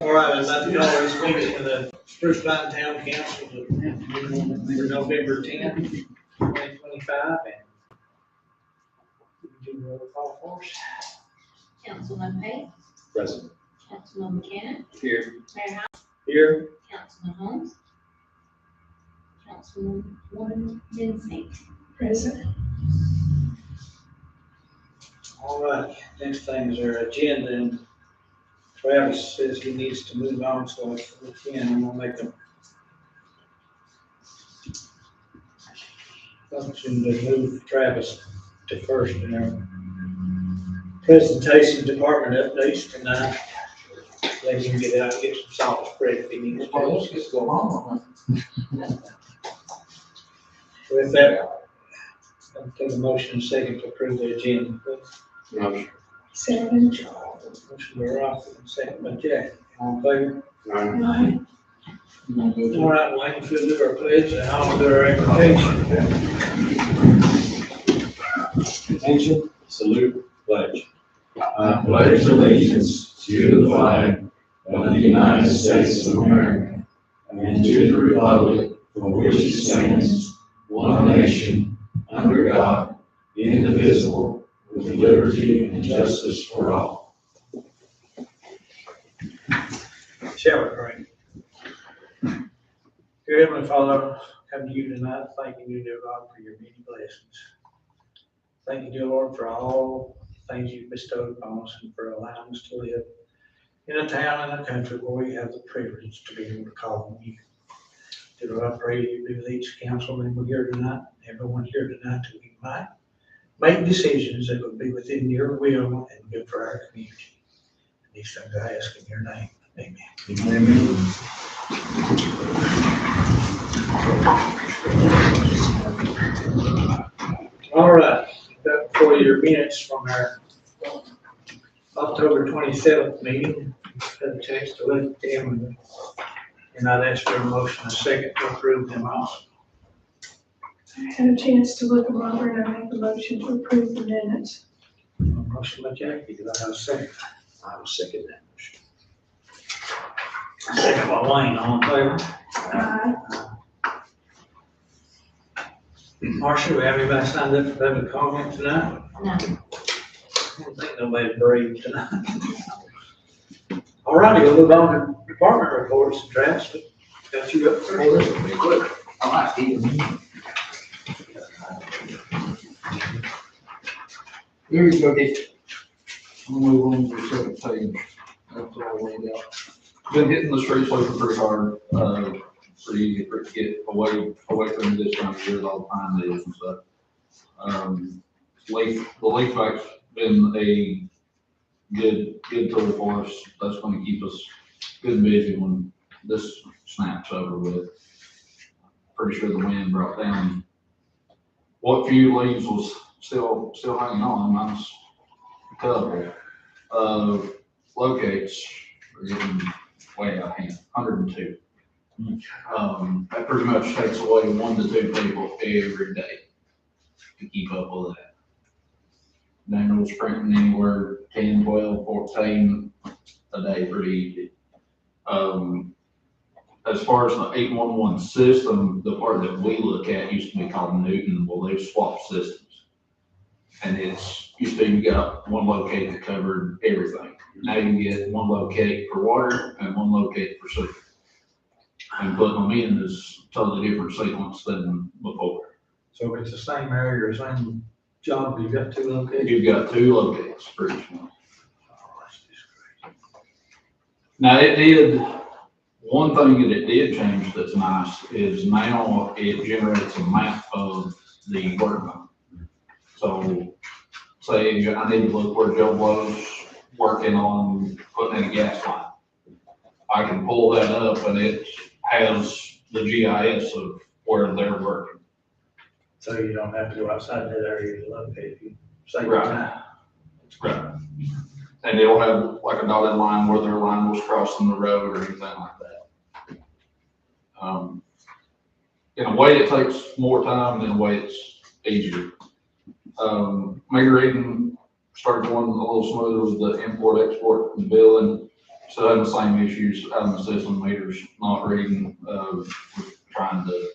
All right, I'd like to call this meeting of the Spruce Town Council for November 10th, 2025. And do roll call for us. Councilman Pate, Present. Councilman McKenna, Here. Mayor Hines, Here. Councilman Holmes, Councilwoman Vincent. Present. All right, next thing is our agenda, and Travis says he needs to move on, so if we can, I'm gonna make a function to move Travis to first in our presentation department updates tonight. Let him get out and get some salt spread if he needs to. Let's go home. With that, I'll take a motion and second to approve the agenda. Motion. Second. Motion by Ross and second by Jack. All in favor? Aye. All right, Wayne, if you'll do our pledge, and I'll do our invocation. Attention, salute, pledge. I pledge allegiance to the flag of the United States of America and to the republic for which it stands, one nation, under God, indivisible, with liberty and justice for all. Shall we pray? Dear Heavenly Father, come to you tonight, thanking you, dear God, for your many blessings. Thank you, dear Lord, for all the things you've bestowed upon us and for allowing us to live in a town and a country where we have the privilege to be able to call on you. Dear Lord, I pray you be with each council member here tonight, everyone here tonight, that we might make decisions that will be within your will and good for our community. And these things I ask in your name. Amen. Amen. All right, got for your minutes from our October 27th meeting. Had a chance to look at them, and I'd ask for a motion and a second to approve them all. I had a chance to look them over and I make a motion to approve the minutes. Motion by Jackie, do I have a second? I will second that motion. Second by Wayne, all in favor? Aye. Marcia, we have anybody signed up for public comment tonight? No. I don't think nobody brave tonight. All righty, we'll move on to department reports. Travis, got you up first. Well, this will be quick. I like eating. There you go, Dick. I'm gonna move on to the second page. That's all I laid out. Been hitting the streets lately pretty hard. Pretty easy for it to get away from this time of year, all the pine needles and stuff. The leaf vac's been a good tool for us. That's gonna keep us good and busy when this snaps over with. Pretty sure the wind brought down what few leaves was still hanging on, minus a couple. Locates are getting way out of hand, 102. That pretty much takes away 1 to 2 people every day to keep up with that. Daniel's printing anywhere 10, 12, 14 a day pretty easy. As far as the 811 system, the part that we look at used to be called Newton. Well, they've swapped systems. And it's used to you got one locate that covered everything. Now you can get one locate for water and one locate for sewer. And putting them in is totally different sequence than before. So if it's the same area or same job, you've got 2 locations? You've got 2 locates for each one. Oh, that's just crazy. Now one thing that it did change that's nice is now it generates a map of the work zone. So say I need to look where Joe Blow's working on putting in a gas line. I can pull that up and it has the GIS of where they're working. So you don't have to go outside that area to locate you. Say Right. Right. And it'll have like a dotted line where their line was crossing the road or anything like that. In a way it takes more time, in a way it's easier. Meter reading started going a little smoother with the import, export, and billing. Still having the same issues out in the system, meters not reading, we're trying to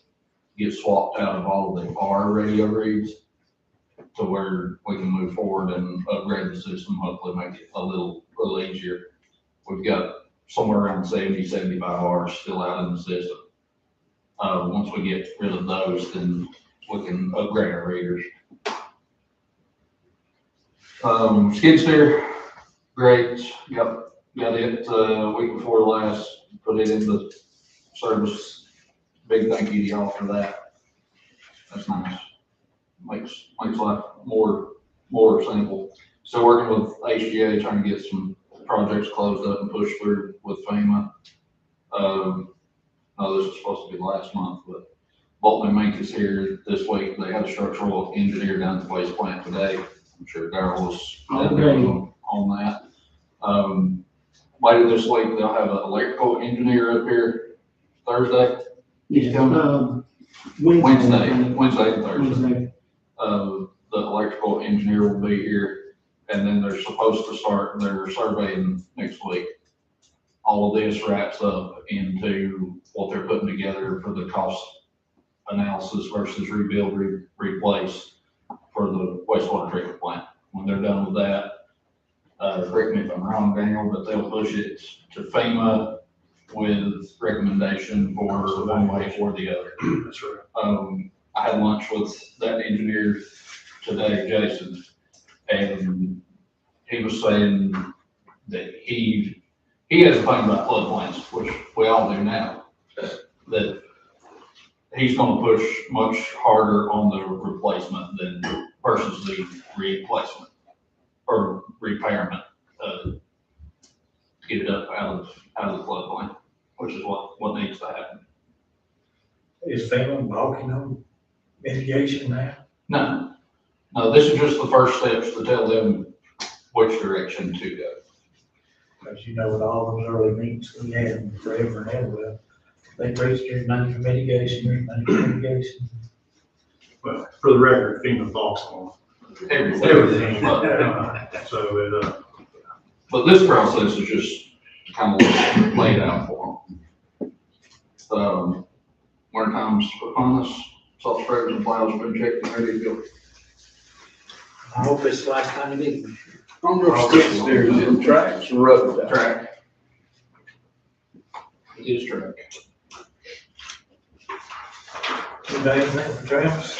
get swapped out of all of the R radio reads to where we can move forward and upgrade the system, hopefully make it a little easier. We've got somewhere around 70, 75 Rs still out in the system. Once we get rid of those, then we can upgrade our readers. Skid steer, great. Yep, got it week before last. Put it into service. Big thank you to y'all for that. That's nice. Makes life more simple. Still working with HGA, trying to get some projects closed up and pushed through with FEMA. No, this was supposed to be last month, but Bolton and Mink is here this week. They had a structural engineer down at the waste plant today. I'm sure Darrell was down there on that. Later this week, they'll have an electrical engineer up here Thursday. He's coming. Wednesday and Thursday. The electrical engineer will be here, and then they're supposed to start their surveying next week. All of this wraps up into what they're putting together for the cost analysis versus rebuild, replace for the wastewater treatment plant. When they're done with that, correct me if I'm wrong, Daniel, but they'll push it to FEMA with recommendation for one way or the other. That's right. I had lunch with that engineer today, Jason, and he was saying that he has a thing about floodplains, which we all do now, that he's gonna push much harder on the replacement than versus the replacement or repairment, to get it up out of the floodplain, which is what needs to happen. Is FEMA balking on mitigation now? No, this is just the first steps to tell them which direction to go. Because you know, with all those early meetings we had forever and ever, they raised your money for mitigation, Well, for the record, FEMA talks on everything. So But this process is just kind of laid out for them. Winter time's upon us, salt spreaders and plows have been checked and ready to go. I hope it's the last time you need them. On your skid steers, in tracks or road Track. It is track. You got anything for Travis?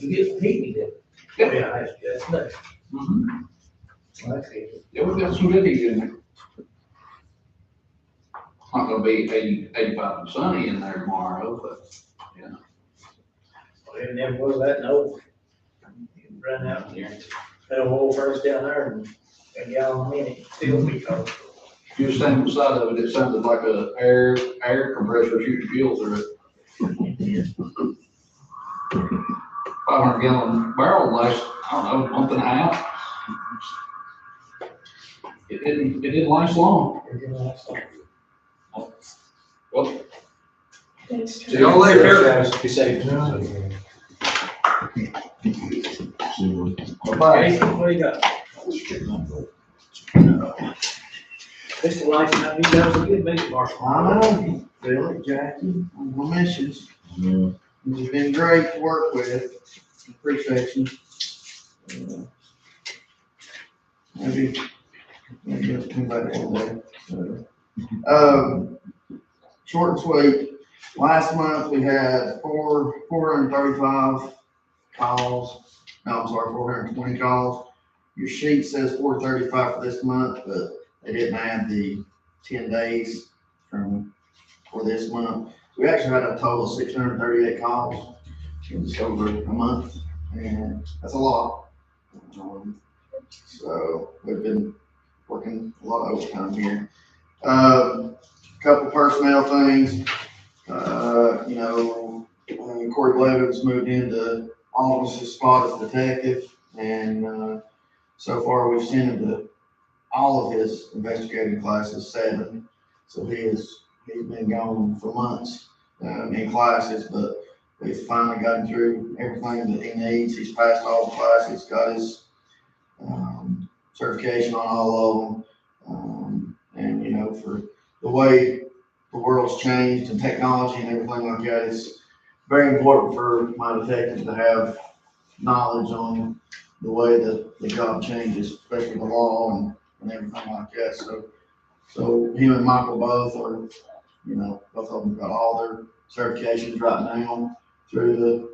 You get heating, did it? Yeah, that's nice. Mm-hmm. That's good. Yeah, we've got some good heat in there. Not gonna be 85 and sunny in there tomorrow, but, yeah. Well, it never was that old. You run out there, that oil first down there and a gallon a minute, still be cold. If you were standing beside of it, it sounded like a air compressor shooting fuel through it. 500 gallon barrel lasts, I don't know, month and a half. It didn't last long. Well, Thanks, see y'all later. Be safe. Bye. Jason, what do you got? This is the last time you guys will get me, Marshall. I know, Billy, Jackie, on my missions. You've been great to work with. Appreciate you. Maybe it'll come back one day. Short and sweet. Last month we had 435 calls. No, I'm sorry, 420 calls. Your sheet says 435 for this month, but they didn't add the 10 days for this month. We actually had a total of 638 calls in just over a month, and that's a lot. So we've been working a lot of overtime here. Couple personnel things. Corey Blevins moved into officer's spot as detective, and so far we've sent him to all of his investigating classes, 7. So he's been gone for months in classes, but we've finally gotten through everything that he needs. He's passed all the classes, got his certification on all of them. And, you know, for the way the world's changed and technology and everything like that, it's very important for my detectives to have knowledge on the way that the job changes, especially the law and everything like that. So him and Michael both are, you know, both of them got all their certifications right now through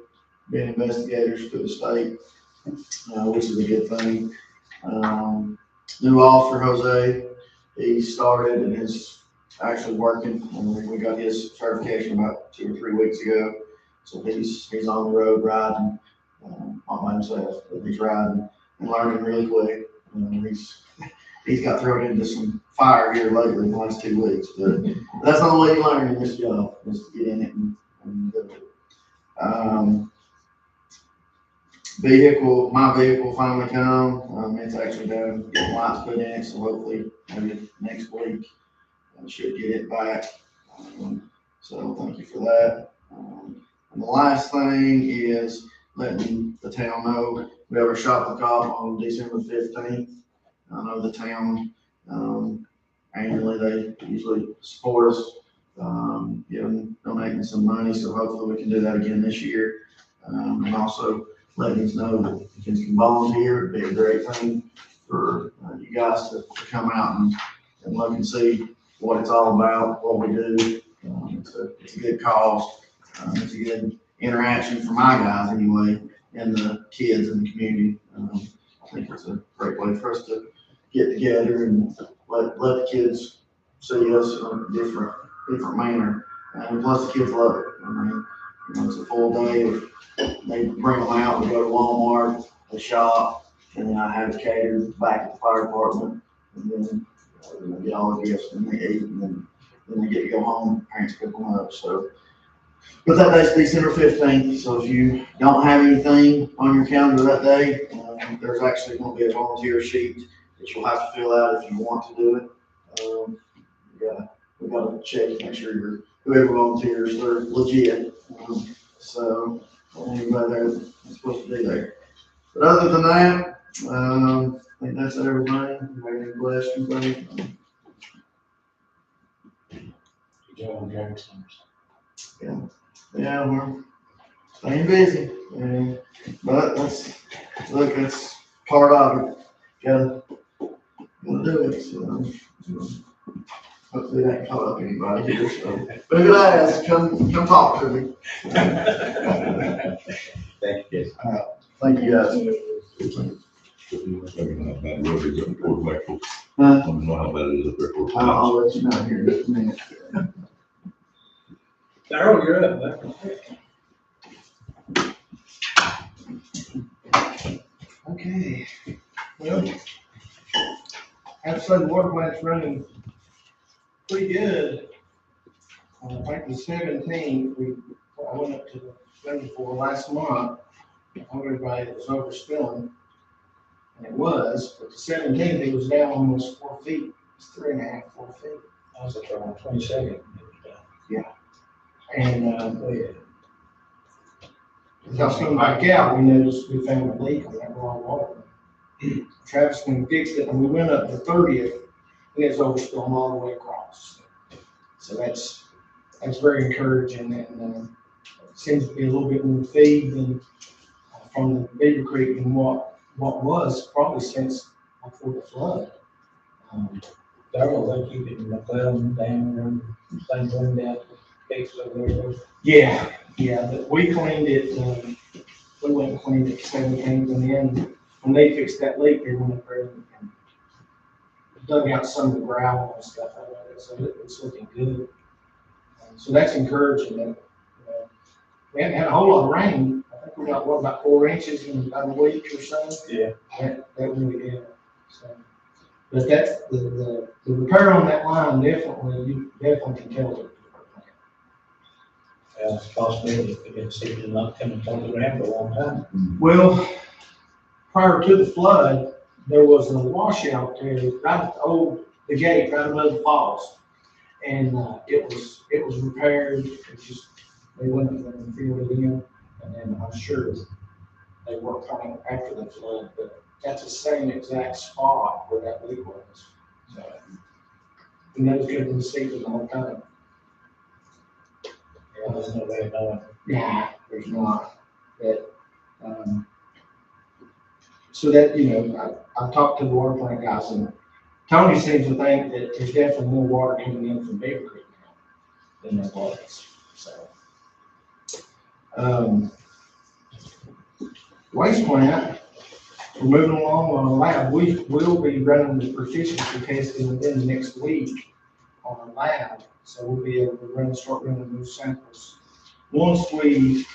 being investigators through the state, which is a good thing. New officer Jose, he started and is actually working. We got his certification about 2 or 3 weeks ago. So he's on the road riding, not by himself, but he's riding and learning really quick. He's got thrown into some fire here lately in the last 2 weeks, but that's the only way you learn in this job, is to get in it and do it. My vehicle finally come. It's actually done, getting lights put in it, so hopefully maybe next week I should get it back. So thank you for that. And the last thing is letting the town know we have our shop with cop on December 15th. I know the town, annually, they usually support us, donating some money, so hopefully we can do that again this year. And also letting us know that if you can volunteer, it'd be a great thing for you guys to come out and look and see what it's all about, what we do. It's a good cause. It's a good interaction for my guys anyway, and the kids in the community. I think it's a great way for us to get together and let the kids see us in a different manner. And plus the kids love it. I mean, it's a full day of, they bring them out, we go to Walmart, they shop, and then I have it catered back at the fire department, and then they get all the gifts, and they eat, and then they get to go home, parents pick them up. So, but that day's December 15th, so if you don't have anything on your calendar that day, there's actually going to be a volunteer sheet that you'll have to fill out if you want to do it. We got to check, make sure whoever volunteers, they're legit. So anybody there that's supposed to be there. But other than that, I think that's everything. Any questions? Yeah, we're staying busy. But that's part of it. Gotta do it. So hopefully that caught up anybody here. So, but if it has, come talk to me. Thank you. Thank you guys. How bad road is up toward Blackpool? Huh? I don't know how bad it is up there toward Blackpool. I'll let you know here in just a minute. Darryl, you're up there. Okay, well, I'd say the water plant's running pretty good. I think the 17th, I went up to the 74 last month. I told everybody it was overspilling, and it was, but the 17th, it was down almost 4 feet. It's 3.5, 4 feet. I was at around 22nd. And, as I was coming back out, we noticed we found a leak on that raw water. Travis went and fixed it, and we went up the 30th, and it was overspilling all the way across. So that's very encouraging, and it seems to be a little bit more feed than from the Beaver Creek than what was probably since before the flood. Darryl, they keep it in McClellan down and things going down, fix it over there. Yeah, but we cleaned it, we went and cleaned it 17th, and then when they fixed that leak, they went up there and dug out some of the gravel and stuff out of it, so it's looking good. So that's encouraging. We haven't had a whole lot of rain. I think we got, about 4 inches in about a week or so. Yeah. That really did. So, but that's the repair on that line, you definitely can tell it. It's a possibility if we didn't see it not coming from the ground for a long time. Well, prior to the flood, there was a washout there right at the gate right above the falls. And it was repaired. They went up there and filled it in, and then I'm sure they worked on it after the flood, but at the same exact spot where that leak was. So, and that was good to see the whole time. There's no way of knowing. Nah, there's not. But, so that, you know, I've talked to the water plant guys, and Tony seems to think that there's definitely more water coming in from Beaver Creek now than there was, so. Waste plant, we're moving along on the lab. We will be running the proficiency testing within the next week on the lab, so we'll be able to start running those samples. Once we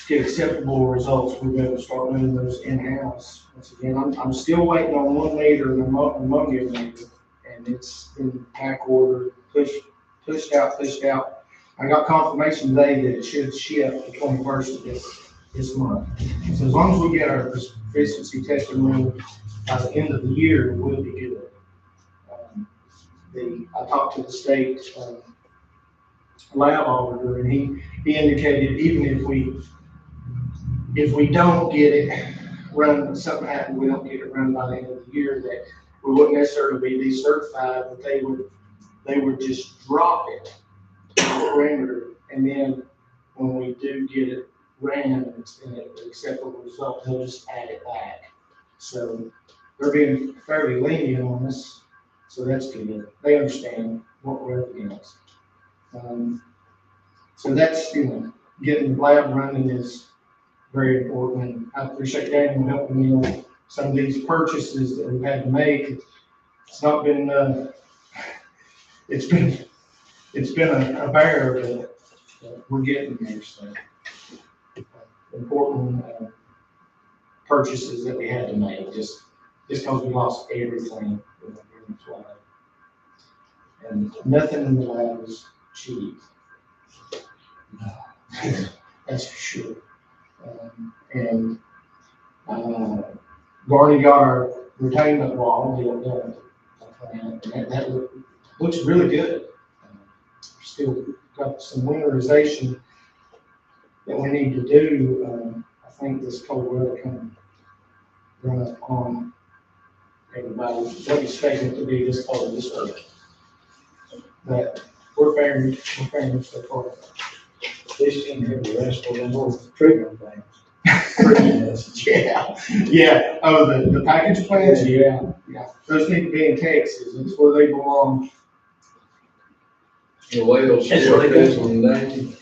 get acceptable results, we'll be able to start running those in-house. Once again, I'm still waiting on 1 liter of ammonia meter, and it's in back order, pushed out. I got confirmation today that it should ship the 21st of this month. So as long as we get our proficiency testing run by the end of the year, we'll be good. I talked to the state lab auditor, and he indicated even if we don't get it run, something happened, we don't get it run by the end of the year, that we wouldn't necessarily be decertified, but they would just drop it on the perimeter, and then when we do get it ran and it's an acceptable result, they'll just add it back. So they're being fairly lenient on this, so that's good. They understand what we're up against. So that's, you know, getting the lab running is very important. I appreciate Daniel helping me on some of these purchases that we've had to make. It's not been, it's been a bear, but we're getting there. So important purchases that we had to make just because we lost everything during the flood. And nothing in the lab was cheap. That's for sure. Barney got our retainment wall built and that looks really good. Still got some winterization that we need to do. I think this cold weather can run up on everybody. What expecting it to be this cold this week. But we're faring so far. This team here, the rest of them little treatment plants. Yeah. Oh, the package plants, yeah. Those need to be in Texas. That's where they belong. The whales That's still really good. fizzling down.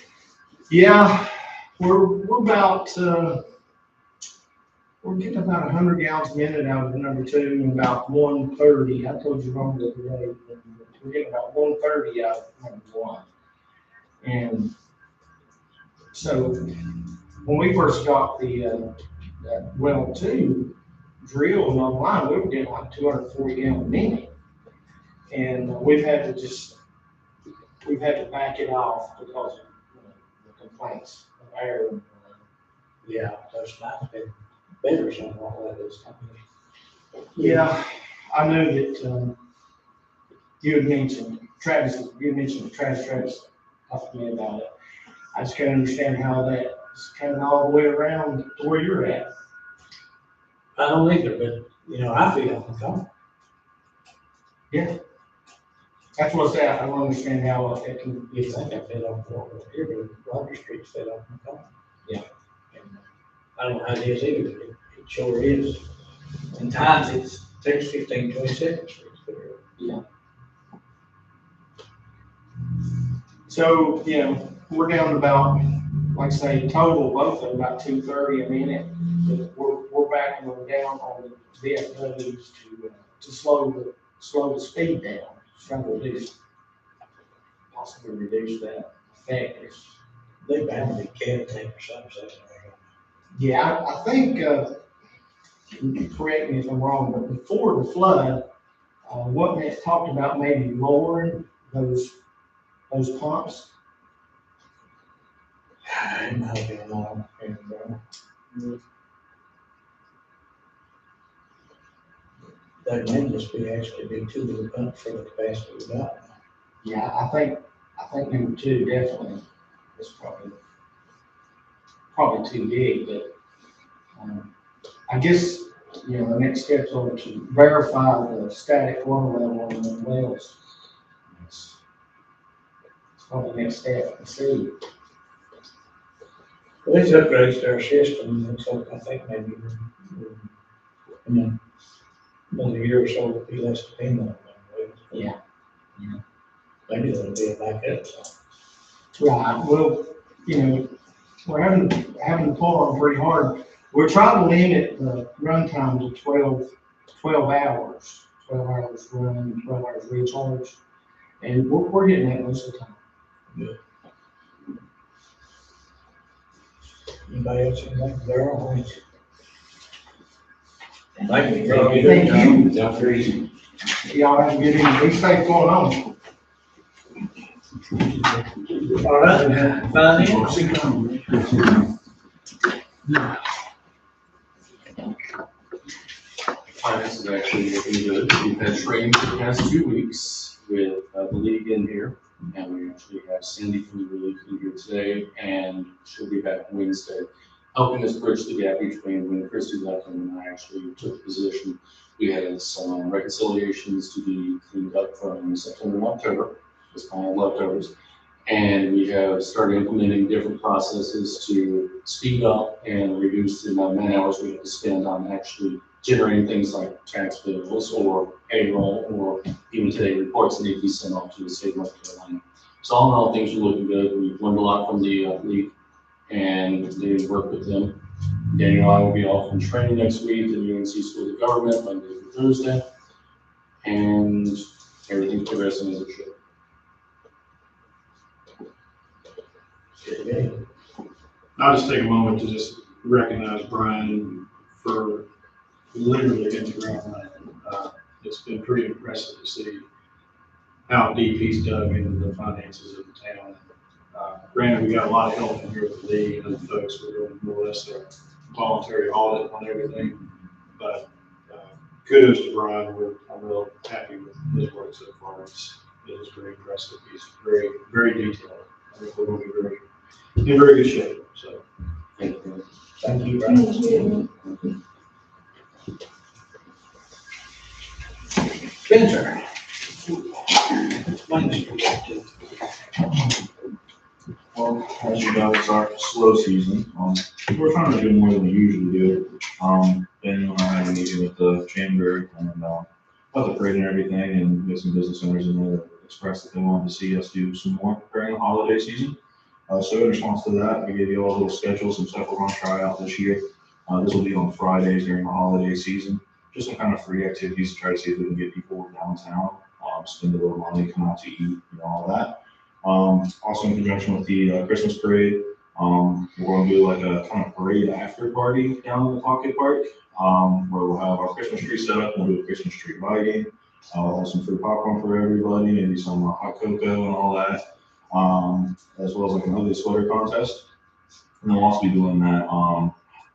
Yeah, we're about, we're getting about 100 gallons a minute out of the number 2 and about 130. I told you wrong the other day, but we're getting about 130 out of number 1. And so when we first got the well 2 drilled online, we were getting like 240 gallon a minute. And we've had to back it off because of the complaints of air. Yeah, those might been better than all that is. Yeah, I knew that you had mentioned Travis talked to me about it. I just can't understand how that is coming all the way around to where you're at. I don't either, but, you know, I feel uncomfortable. Yeah. That's what's that. I don't understand how it can. You think I fed off the water here, but Roger Street's fed off my car. Yeah. And I don't know how it is either, but it sure is. And times it takes 15, 20 seconds. Yeah. So, you know, we're down to about, like I say, total both of them about 230 a minute. But we're backing them down on the VFWs to slow the speed down. Trying to possibly reduce that effect. They bound to can take or something. Yeah, I think, you can correct me if I'm wrong, but before the flood, what they talked about maybe lowering those pumps. It might have been long. That may just be actually be too little pump for the capacity we got. Yeah, I think number 2 definitely is probably too big, but I guess you know, the next steps are to verify the static water level in the wells. It's on the next step to see. Well, these upgrades to our system, looks like, I think maybe in another year or so, it'll be less dependent on them. Yeah. Maybe that'll be a backup, so. Right, well, you know, we're having to pull on pretty hard. We're trying to limit the run time to 12 hours. 12 hours run, 12 hours recharge. And we're hitting that most of the time. Anybody else in there? They're all right. Thank you. Thank you. Y'all have a good evening. Be safe going on. All right, finance. Finance is actually looking good. We've had training for the past 2 weeks with the league in here. And we actually have Cindy from the league in here today, and she'll be back Wednesday, helping us bridge the gap between when Christy left and when I actually took the position. We had some reconciliations to be cleaned up from September and October, just kind of leftovers. And we have started implementing different processes to speed up and reduce the amount of man hours we have to spend on actually generating things like tax bills or payroll, or even today reports that need to be sent off to the state of North Carolina. So all in all, things are looking good. We've learned a lot from the league and they work with them. Daniel and I will be off in training next week at the UNC School of Government, Monday through Thursday. And everything's progressing as it should. I'll just take a moment to just recognize Brian for literally hitting the ground running. It's been pretty impressive to see how deep he's dug into the finances of the town. Granted, we got a lot of help in here with the league and the folks who are doing more or less a voluntary audit on everything. But kudos to Brian. I'm real happy with his work so far. It is very impressive. He's very, very detailed. I think we're going to be in very good shape. So Thank you. Thank you, Brian. Thank you. Spencer. Well, as you know, it's our slow season. We're trying to do more than we usually do. Daniel and I had a meeting with the chamber and about the parade and everything, and we had some business owners in there that expressed that they wanted to see us do some more during the holiday season. So in response to that, we gave you all a little schedule, some stuff we're going to try out this year. This will be on Fridays during the holiday season. Just some kind of free activities to try to see if we can get people downtown, spend a little money, come out to eat, all that. Also in conjunction with the Christmas parade, we're going to do like a kind of parade after party down in the Pocket Park, where we'll have our Christmas tree set up. We'll do a Christmas tree lighting. We'll have some free popcorn for everybody, maybe some hot cocoa and all that, as well as like an ugly sweater contest. And then we'll also be doing that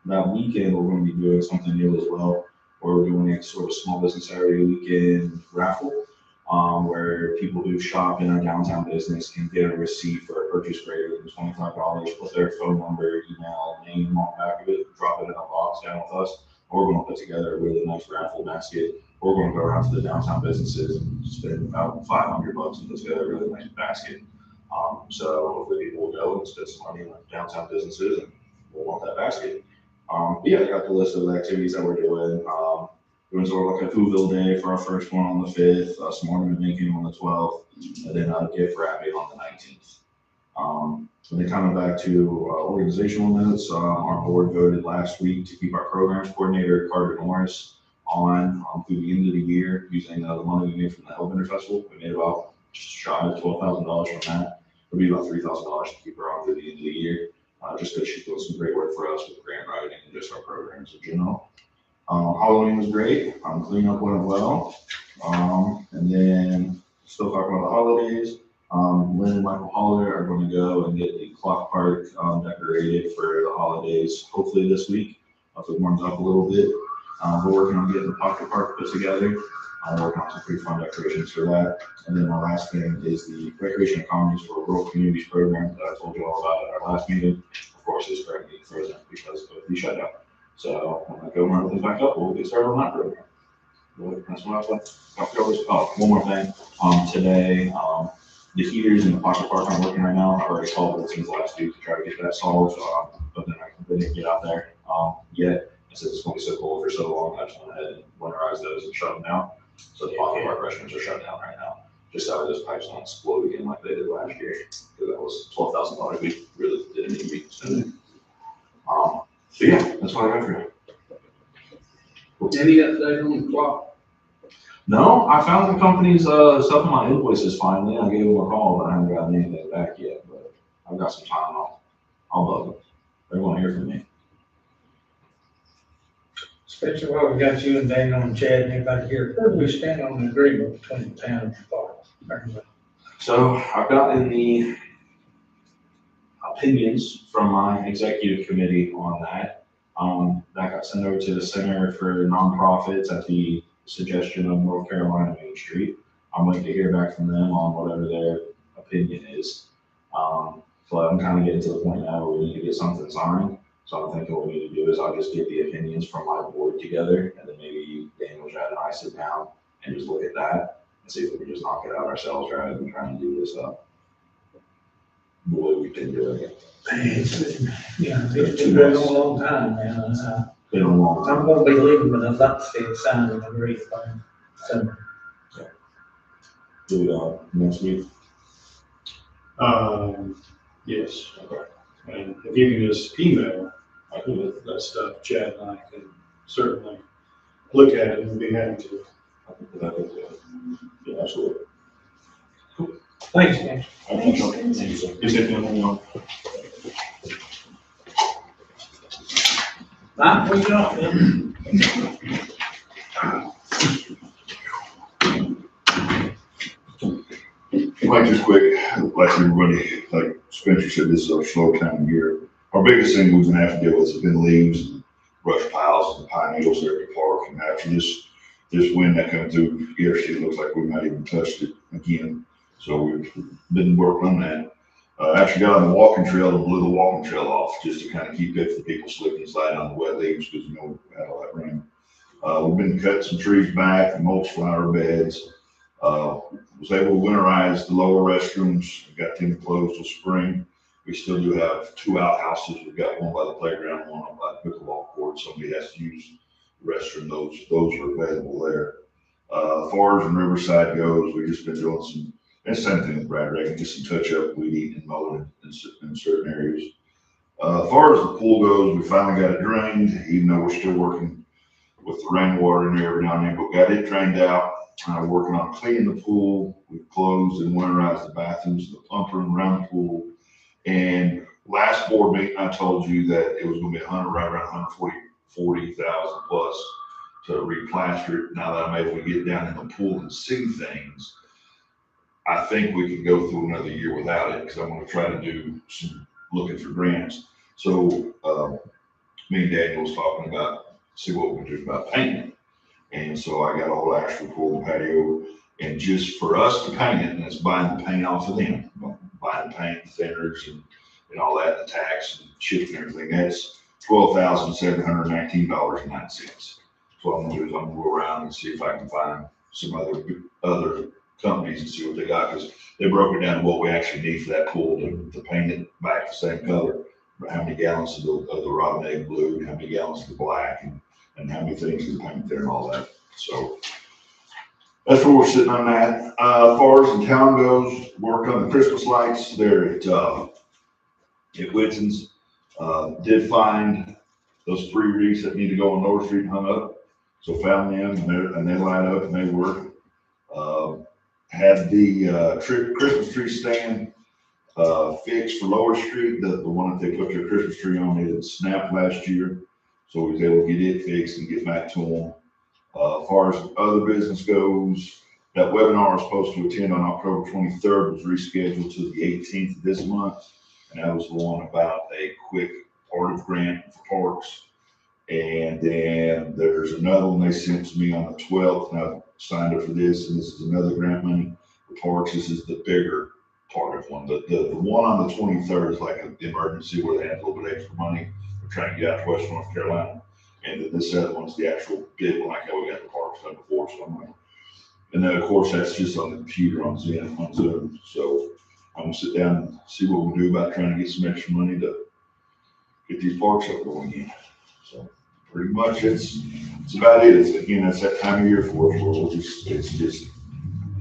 that weekend. We're going to be doing something new as well, where we're doing a sort of small business Saturday weekend raffle. Where people who shop in our downtown business can get a receipt for a purchase greater than $25, put their phone number, email, name on the back of it, drop it in a box down with us. We're going to put together a really nice raffle basket. We're going to go around to the downtown businesses and spend about $500 and put together a really nice basket. So hopefully people will go and spend some money on downtown businesses and we'll want that basket. But yeah, I got the list of the activities that we're doing. Doing sort of like a Whoville Day for our first one on the 5th, some ornament making on the 12th, and then a gift wrapping on the 19th. And then coming back to organizational notes, our board voted last week to keep our programs coordinator, Carter Norris, on through the end of the year using the money we made from the Hellbender Festival. We made about just shy of $12,000 from that. It'll be about $3,000 to keep her on through the end of the year, just because she's doing some great work for us with grant writing and just our programs in general. Halloween was great. Cleanup went well. And then still talking about the holidays. Lynn and Michael Holler are going to go and get the clock park decorated for the holidays, hopefully this week, if it warms up a little bit. We're working on getting the pocket park put together. I'm working on some pretty fun decorations for that. And then my last thing is the Recreation Economies for Rural Communities program that I told you all about at our last meeting. Of course, it's currently frozen because of the shutdown. So when I go and everything back up, we'll get started on that program. But that's what I was like. Oh, one more thing. Today, the heaters in the pocket park aren't working right now. I already called it since last week to try to get that solved, but then I didn't get out there, yet. I said it's gonna be so cold for so long, I just went ahead and winterized those and shut them down. So the pocket park restrooms are shut down right now, just so those pipes don't explode again like they did last year. Because that was $12,000 we really didn't need to be spending. So yeah, that's what I got for you. Any update on the clock? No, I found the company's stuff in my invoices finally. I gave them a call, but I haven't gotten anything back yet. But I've got some time. I'll love them. They're gonna hear from me. Especially while we got you and Daniel and Chad and everybody here, where do we stand on the agreement between the town and the park? So I've gotten the opinions from my executive committee on that. That got sent over to the Center for Nonprofits at the suggestion of North Carolina Main Street. I'm waiting to hear back from them on whatever their opinion is. So I'm kind of getting to the point now where we need to get something signed. So I'm thinking what we need to do is I'll just get the opinions from my board together, and then maybe Daniel, Chad, and I sit down and just look at that and see if we can just knock it out ourselves rather than trying to do this up the way we've been doing it. It's been going on a long time now. Been a long time. I'm gonna be leaving with a lot to sign and agree upon. So, Do it next week. Yes. Okay. And if you can just email I can do it. that stuff, Chad and I can certainly look at it and be happy to. I can put that with you. Yeah, absolutely. thanks, man. Thank you, sir. Is there anything else? Mike, what you got, man? Mike, just quick, like everybody, like Spencer said, this is our slow time of year. Our biggest thing we're gonna have to deal with has been leaves and brush piles and pine needles there at the park. And after this wind that come through yesterday, it looks like we might even touched it again. So we've been working on that. Actually got on the walking trail and blew the walking trail off just to kind of keep it for people slipping and sliding on the wet leaves because we had all that rain. We've been cutting some trees back and mulch flower beds. Was able to winterize the lower restrooms, got them closed till spring. We still do have 2 outhouses. We've got one by the playground, one up by the pickleball court. Somebody has to use the restroom. Those are available there. As far as in Riverside goes, we've just been doing some, and same thing with Brad Reagan, just some touch up, weed eating and mowing in certain areas. As far as the pool goes, we finally got it drained, even though we're still working with the rainwater in there every now and then, but got it drained out. Working on cleaning the pool. We've closed and winterized the bathrooms, the pump room around the pool. And last board meeting, I told you that it was going to be right around 140,000 plus to replaster it. Now that I'm able to get down in the pool and see things, I think we can go through another year without it because I'm going to try to do some looking for grants. So me and Daniel was talking about see what we can do about painting. And so I got a whole actual pool patio, and just for us to paint it, and it's buying the paint off of them, buying the paint, the thinners, and all that, the tax and shipping and everything. That's $12,719.09. So what I'm gonna do is I'm gonna go around and see if I can find some other companies and see what they got, because they broke it down to what we actually need for that pool to paint it back the same color. How many gallons of the robin egg blue, and how many gallons of the black, and how many things to paint there and all that. So that's where we're sitting on that. As far as the town goes, work on the Christmas lights there at Whitton's. Did find those 3 wreaths that need to go on North Street hung up. So found them and they light up and they work. Had the Christmas tree stand fixed for Lower Street, the one that they put their Christmas tree on, it had snapped last year. So we was able to get it fixed and get back to them. As far as other business goes, that webinar I was supposed to attend on October 23rd was rescheduled to the 18th of this month. And that was the one about a quick ARTIF grant for parks. And then there's another one they sent to me on the 12th, and I've signed up for this, and this is another grant money for parks. This is the bigger part of one. The one on the 23rd is like an emergency where they have a little bit extra money. We're trying to get out to West North Carolina. And then this other one's the actual big one, like how we got the parks done before, so I'm like, and then of course, that's just on the computer on Zoom, so I'm gonna sit down and see what we'll do about trying to get some extra money to get these parks up going again. So pretty much it's about it. It's, again, that's that time of year for us where it's just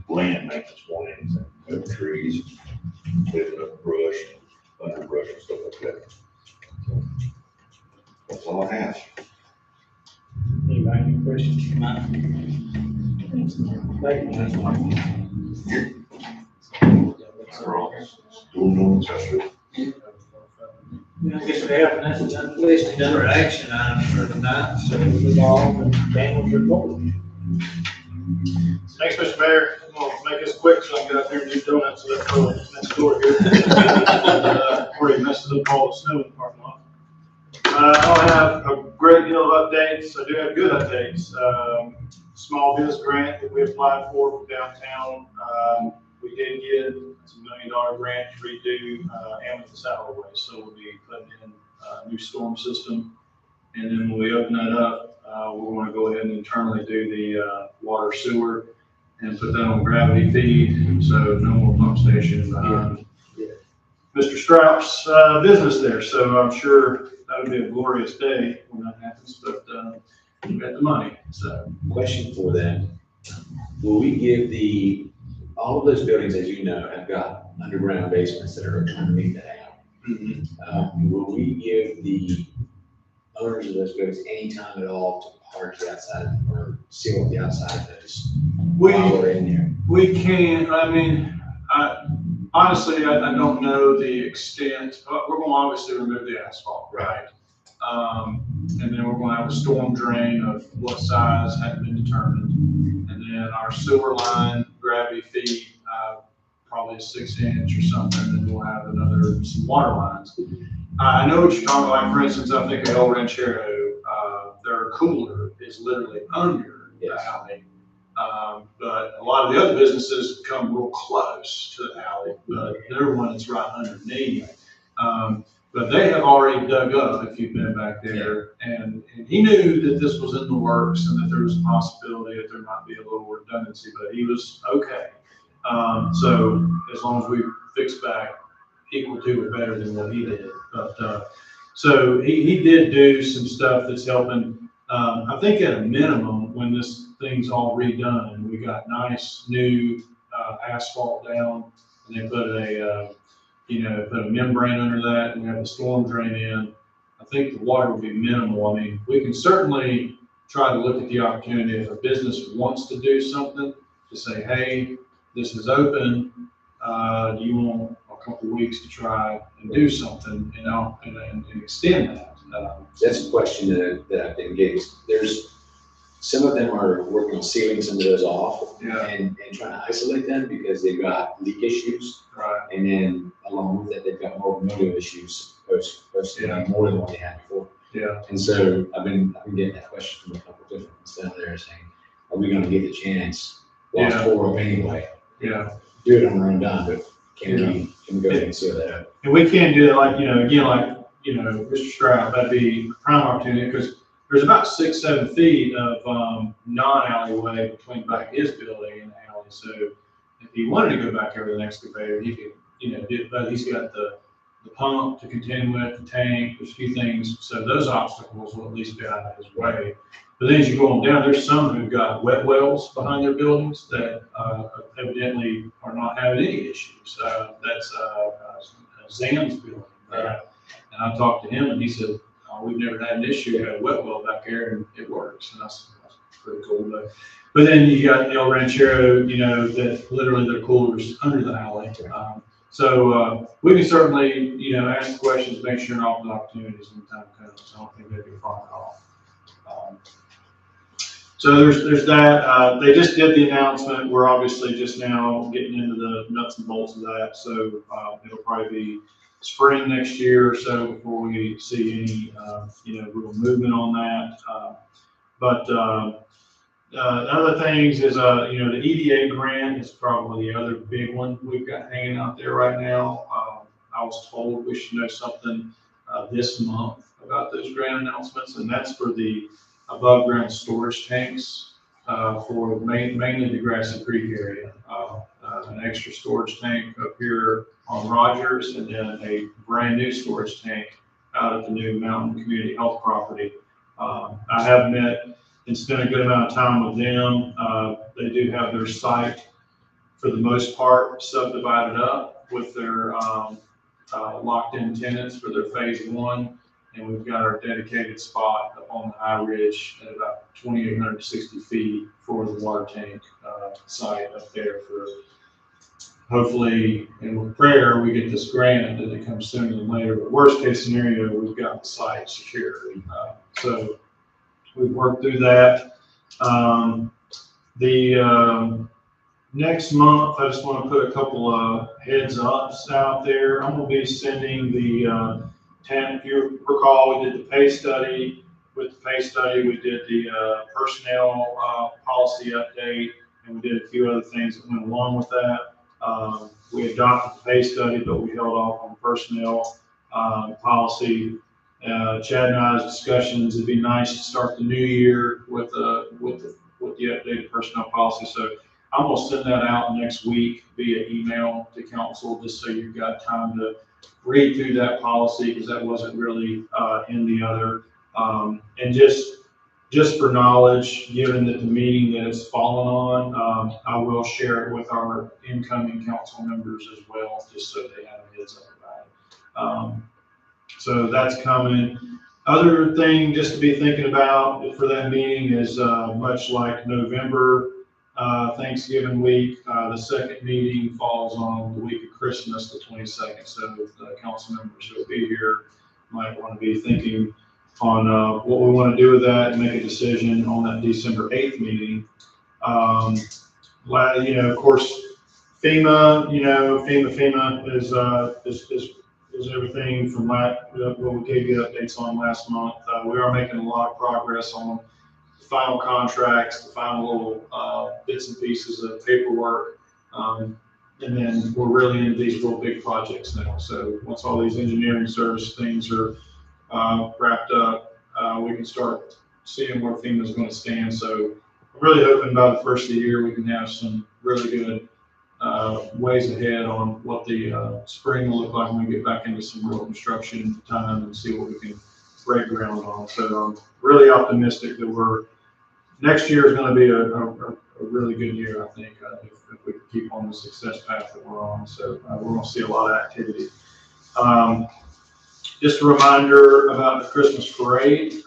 land maintenance more than anything. Cutting trees, clearing up brush, underbrush and stuff like that. So that's all I have. Anybody, any questions tonight? Thank you. Doing no special. I guess we have nothing listed under action items for tonight, so we'll move on and Daniel's report. Thanks, Mr. Mayor. I'm gonna make this quick so I can get out there and do donuts so that's next door here. Already messed up all the snow in the parking lot. I don't have a great deal of updates. I do have good updates. Small business grant that we applied for downtown. We did get a $1 million grant to redo Amethyst Alleyway. So we'll be putting in a new storm system. And then when we open that up, we're going to go ahead and internally do the water sewer and put that on gravity feed. So no more pump station behind Mr. Strout's business there. So I'm sure that would be a glorious day when that happens, but we got the money. So Question for them. Will we give all of those buildings, as you know, have got underground basements that are underneath the house. Will we give the owners of those buildings any time at all to park the outside or seal up the outside of those while we're in there? We can, I mean, honestly, I don't know the extent, but we're going to obviously remove the asphalt, right? And then we're going to have a storm drain of what size hasn't been determined. And then our sewer line, gravity feed, probably a 6-inch or something, and then we'll have some water lines. I know what you're talking about. Like, for instance, I think at El Ranchero, their cooler is literally under the alley. But a lot of the other businesses come real close to the alley, but their one is right underneath. But they have already dug up, if you've been back there, and he knew that this was in the works and that there was a possibility that there might be a little redundancy, but he was okay. So as long as we fix back equal to or better than what he did. But so he did do some stuff that's helping. I think at a minimum, when this thing's all redone, we got nice new asphalt down, and they put put a membrane under that, and we have a storm drain in. I think the water will be minimal. I mean, we can certainly try to look at the opportunity if a business wants to do something to say, hey, this is open. Do you want a couple of weeks to try and do something, and extend that? That's a question that I've been getting. There's some of them are working on sealing some of those off and trying to isolate them because they've got leak issues. Right. And then along with that, they've got more mildew issues supposed to be more than what they had before. Yeah. And so I've been getting that question from a couple of different ones down there saying, are we going to get the chance while it's tore up anyway? Yeah. Do it on our own dime, but can we go ahead and seal that up? And we can do it like, Mr. Stroud, that'd be a prime opportunity because there's about 6-7 feet of non-alleyway between back his building and the alley. So if he wanted to go back over the excavator, he could, do it, but he's got the pump to contend with, the tank, there's a few things. So those obstacles will at least be out of his way. But then as you go on down, there's some who've got wet wells behind their buildings that evidently are not having any issues. That's Zam's building. And I talked to him and he said, we've never had an issue. We had a wet well back there and it works. And that's pretty cool. But then you got El Ranchero, that literally their cooler's under the alley. So we can certainly, ask the questions, make sure and offer the opportunities when the time comes. I don't think that'd be a problem at all. So there's that. They just did the announcement. We're obviously just now getting into the nuts and bolts of that. So it'll probably be spring next year or so before we see any, real movement on that. But other things is, the EDA grant is probably the other big one we've got hanging out there right now. I was told we should know something this month about those grant announcements, and that's for the above-ground storage tanks for mainly the Grassy Creek area. An extra storage tank up here on Rogers, and then a brand-new storage tank out at the new Mountain Community Health property. I have met and spent a good amount of time with them. They do have their site, for the most part, subdivided up with their locked-in tenants for their phase one. And we've got our dedicated spot up on the high ridge at about 2,860 feet for the water tank site up there for hopefully, and with prayer, we get this grant and it comes sooner than later. But worst case scenario, we've got the site secured. So we've worked through that. Next month, I just want to put a couple of heads ups out there. I'm going to be sending the if you recall, we did the pay study. With the pay study, we did the personnel policy update, and we did a few other things that went along with that. We adopted the pay study, but we held off on personnel policy. Chad and I's discussions, it'd be nice to start the new year with the updated personnel policy. So I'm going to send that out next week via email to council, just so you've got time to read through that policy, because that wasn't really in the other. And just for knowledge, given that the meeting that it's fallen on, I will share it with our incoming council members as well, just so they have a heads up about it. So that's coming. Other thing just to be thinking about for that meeting is much like November, Thanksgiving week, the second meeting falls on the week of Christmas, the 22nd. So the council members who will be here might want to be thinking on what we want to do with that and make a decision on that December 8th meeting. Of course, FEMA, FEMA is everything from what we gave you updates on last month. We are making a lot of progress on the final contracts, the final little bits and pieces of paperwork. And then we're really into these real big projects now. So once all these engineering service things are wrapped up, we can start seeing where FEMA is going to stand. So I'm really hoping by the first of the year we can have some really good ways ahead on what the spring will look like when we get back into some real construction time and see what we can break ground on. So I'm really optimistic that next year is going to be a really good year, I think, if we keep on the success path that we're on. So we're going to see a lot of activity. Just a reminder about the Christmas parade.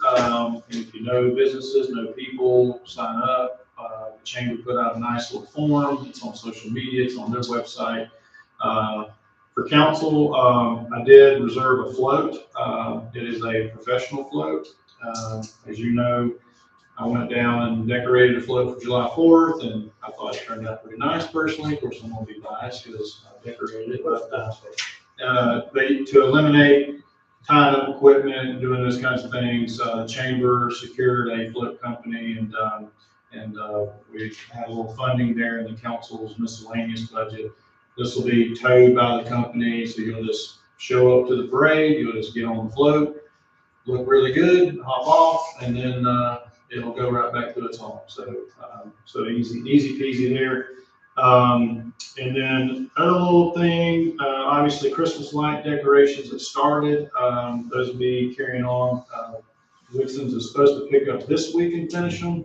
If you know businesses, know people, sign up. The chamber put out a nice little form. It's on social media. It's on their website. For council, I did reserve a float. It is a professional float. As you know, I went down and decorated a float for July 4th, and I thought it turned out pretty nice personally. Of course, I'm going to be biased because I decorated it. But to eliminate tying up equipment and doing those kinds of things, the chamber secured a float company, and we had a little funding there in the council's miscellaneous budget. This will be towed by the company, so you'll just show up to the parade, you'll just get on the float, look really good, hop off, and then it'll go right back to its home. So easy peasy there. And then another little thing, obviously Christmas light decorations have started. Those will be carrying on. Wixom's is supposed to pick up this week and finish them.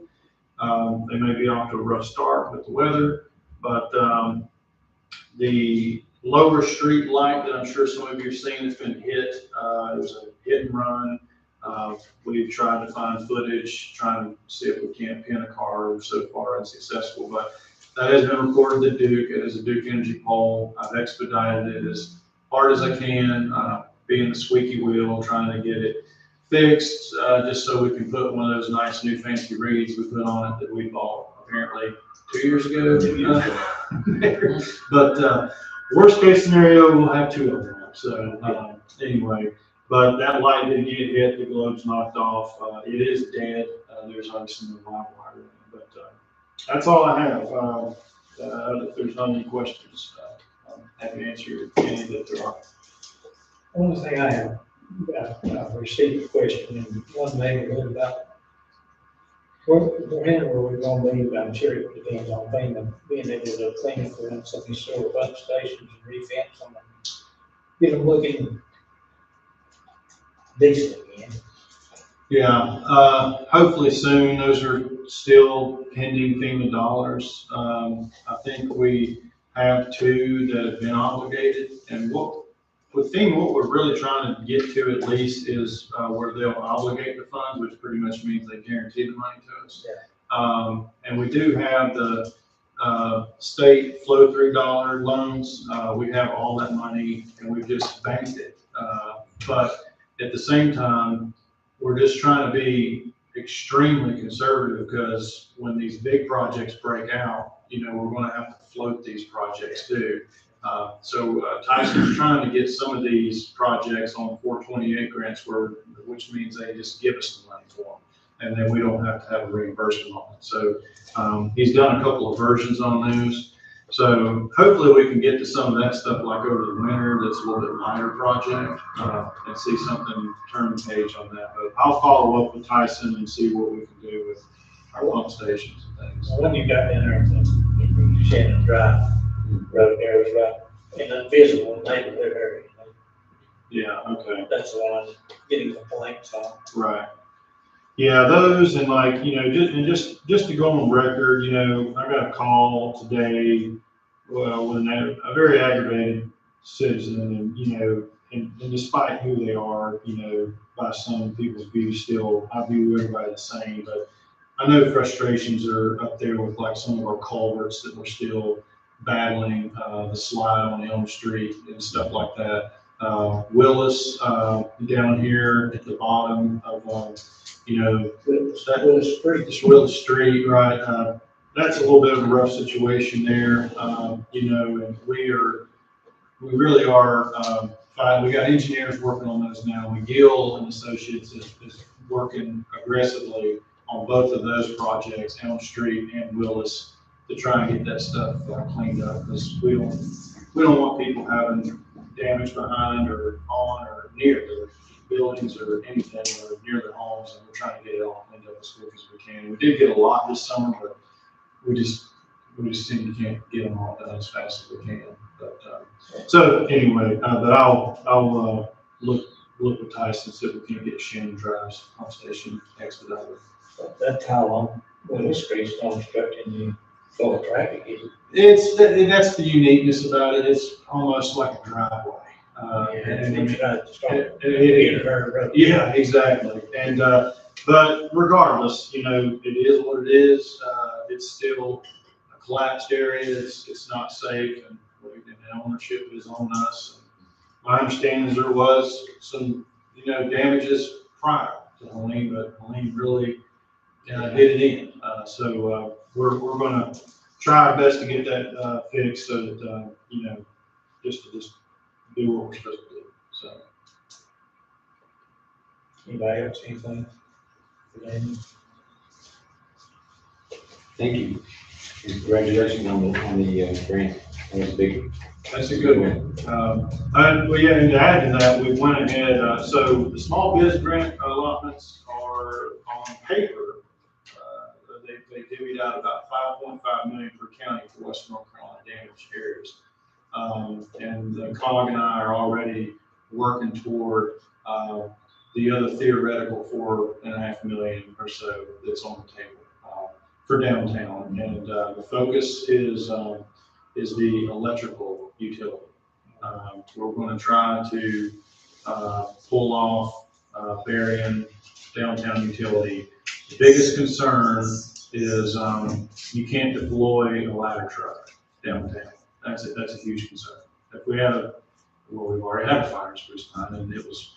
They may be off to a rough start with the weather, but the lower street light that I'm sure some of you have seen has been hit. It was a hit and run. We've tried to find footage, trying to see if we can't pin a car. So far unsuccessful, but that has been recorded at Duke. It is a Duke Energy pole. I've expedited it as hard as I can, being the squeaky wheel, trying to get it fixed, just so we can put one of those nice new fancy reeds we put on it that we bought apparently 2 years ago. But worst case scenario, we'll have two of them. So anyway, but that light didn't get hit. The globe's knocked off. It is dead. There's obviously no live wire in it, but that's all I have. If there's not any questions, I'm happy to answer any that there are. One thing I have I've received a question in one neighborhood about when were we gonna be, I'm sure it depends on FEMA, being able to clean up around some of these sewer pump stations and re-fence them and get them looking decent again. Yeah, hopefully soon. Those are still pending FEMA dollars. I think we have two that have been obligated. And with FEMA, what we're really trying to get to at least is, where they'll obligate the funds, which pretty much means they guarantee the money to us. And we do have the, state flow-through dollar loans. We have all that money and we've just banked it. But at the same time, we're just trying to be extremely conservative because when these big projects break out, we're gonna have to float these projects too. So Tyson's trying to get some of these projects on 428 grants which means they just give us the money for them. And then we don't have to have a reimbursement on it. So he's done a couple of versions on those. So hopefully we can get to some of that stuff like over the winter, that's a little bit lighter project, and see something turn the page on that. But I'll follow up with Tyson and see what we can do with our pump stations and things. When you got in there, in Shannon Drive Road there was right in an invisible neighborhood area. Yeah, okay. That's the one I'm getting complaints on. Right. Yeah, those and just to go on record, I got a call today, well, with a very aggravated citizen and despite who they are, by some people's view still, I view everybody the same, but I know frustrations are up there with like some of our culverts that we're still battling, the slide on Elm Street and stuff like that. Willis, down here at the bottom of, Willis Street, right? That's a little bit of a rough situation there, and we really are, fine. We got engineers working on those now. McGill and Associates is working aggressively on both of those projects, Elm Street and Willis, to try and get that stuff cleaned up, because we don't want people having damage behind or on or near the buildings or anything or near their homes, and we're trying to get it all cleaned up as quick as we can. We did get a lot this summer, but we just seem to can't get them all done as fast as we can. But so anyway, but I'll look with Tyson, see if we can get Shannon Drive's pump station expedited. That's how long Willis Street's constructing you full of traffic, is it? That's the uniqueness about it. It's almost like a driveway. Yeah, exactly. And, but regardless, it is what it is. It's still a collapsed area. It's not safe, and the ownership is on us. And my understanding is there was some, damages prior to Helene, but Helene really did it in. So we're going to try our best to get that fixed so that, just do what we're supposed to do. So. Anybody else, anything? Thank you. Congratulations on the grant. That was big. That's a good one. And to add to that, we went ahead, so the small business grant allotments are on paper. They divvied out about $5.5 million per county for Western North Carolina damaged areas. And COG and I are already working toward the other theoretical $4.5 million or so that's on the table for downtown. And the focus is the electrical utility. We're going to try to pull off Berrien downtown utility. The biggest concern is you can't deploy a ladder truck downtown. That's a huge concern. If we had we've already had a fire in Spruce Pine, and it was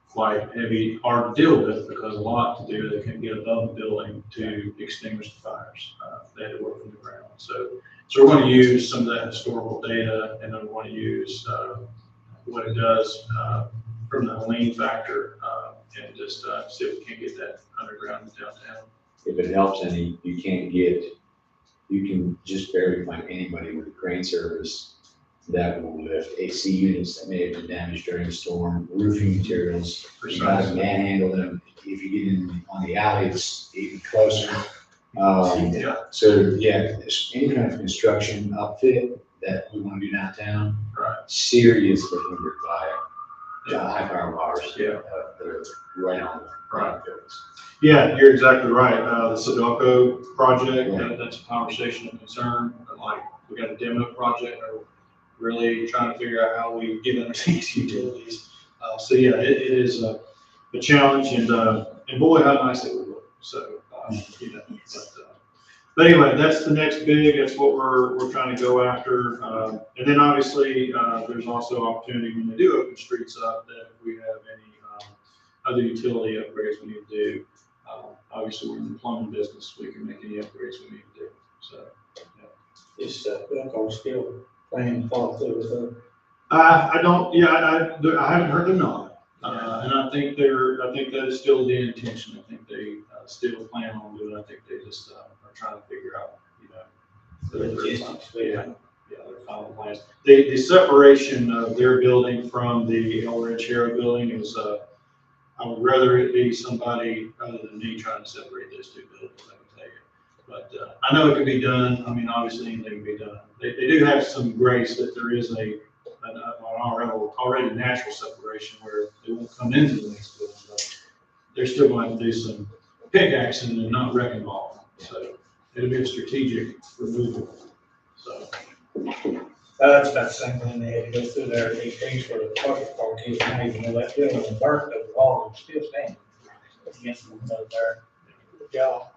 quite heavy, hard to deal with because a lot to do. They couldn't get above the building to extinguish the fires. They had to work from the ground. So we're going to use some of that historical data, and then we're going to use what it does from the Helene factor, and just see if we can get that underground downtown. If it helps any, you can just barely find anybody with a crane service that will lift AC units that may have been damaged during the storm, roofing materials, manhandle them. If you get in on the alley, it's even closer. So yeah, any kind of construction upfit that we want to do downtown, Right. seriously hindered by high power wires. Yeah. That are right on the buildings. Yeah, you're exactly right. The Sudoku project, that's a conversation of concern. Like, we got a demo project, or really trying to figure out how we get under these utilities. So yeah, it is a challenge, and boy, how nice it would look. So, you know, but anyway, that's the next big, that's what we're trying to go after. And then obviously, there's also opportunity when they do open streets up, that if we have any other utility upgrades we need to do. Obviously, we're in the plumbing business, we can make any upgrades we need to do. So, yeah. Is Wilco still planning to follow through with her? I don't, I haven't heard them not. And I think that is still the intention. I think they still plan on doing it. I think they just are trying to figure out, you know, their final plans. The separation of their building from the El Ranchero building is, I would rather it be somebody other than me trying to separate those two buildings, I would tell you. But I know it can be done. I mean, obviously anything can be done. They do have some grace that there is an already natural separation where they won't come into the next building, but they're still going to have to do some pickaxing and not wrecking ball. So it'll be a strategic removal. So. That's about the same thing they had to go through there, they changed for the bucket park, is not even know that building was burnt, the wall was still standing against the window there. Good job.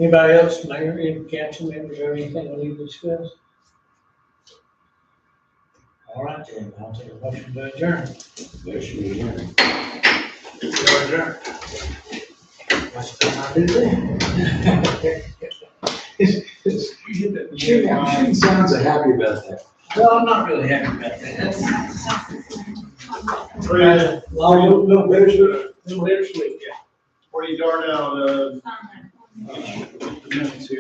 Anybody else, mayor, any council members, or anything we need to discuss? All right, then, I'll take a motion to adjourn. Motion to adjourn. Adjourn. What's the time to do You shouldn't sound so happy about that. Well, I'm not really happy about that. Little bittersweet, yeah. Where you dart out, the minutes here.